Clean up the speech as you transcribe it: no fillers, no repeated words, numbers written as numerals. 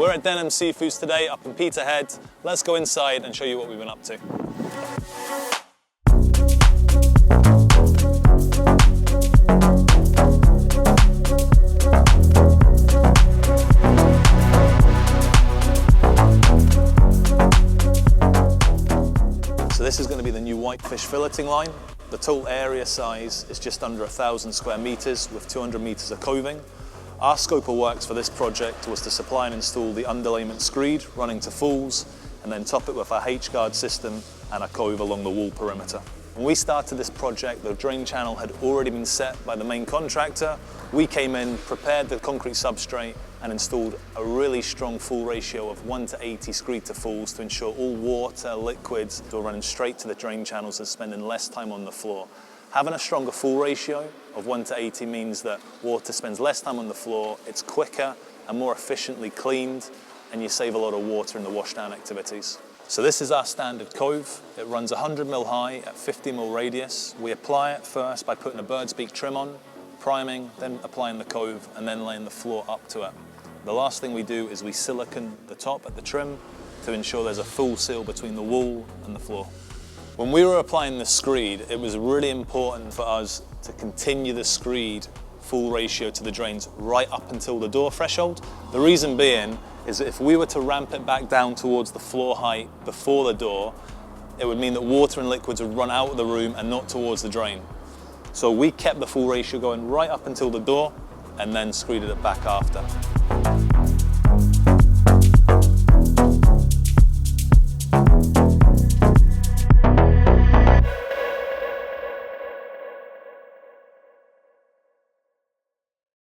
We're at Denholm Seafoods today up in Peterhead. Let's go inside and show you what we've been up to. So this is going to be the new Whitefish filleting line. The total area size is just under 1,000 square meters with 200 meters of coving. Our scope of works for this project was to supply and install the underlayment screed running to falls and then top it with our H-guard system and a cove along the wall perimeter. When we started this project, the drain channel had already been set by the main contractor. We came in, prepared the concrete substrate and installed a really strong fall ratio of 1:80 screed to falls to ensure all water, liquids were running straight to the drain channels and spending less time on the floor. Having a stronger fall ratio of 1:80 means that water spends less time on the floor, it's quicker and more efficiently cleaned, and you save a lot of water in the washdown activities. So this is our standard cove. It runs 100 mil high at 50 mil radius. We apply it first by putting a bird's beak trim on, priming, then applying the cove, and then laying the floor up to it. The last thing we do is we silicone the top at the trim to ensure there's a full seal between the wall and the floor. When we were applying the screed, it was really important for us to continue the screed full ratio to the drains right up until the door threshold. The reason being is that if we were to ramp it back down towards the floor height before the door, it would mean that water and liquids would run out of the room and not towards the drain. So we kept the full ratio going right up until the door and then screeded it back after.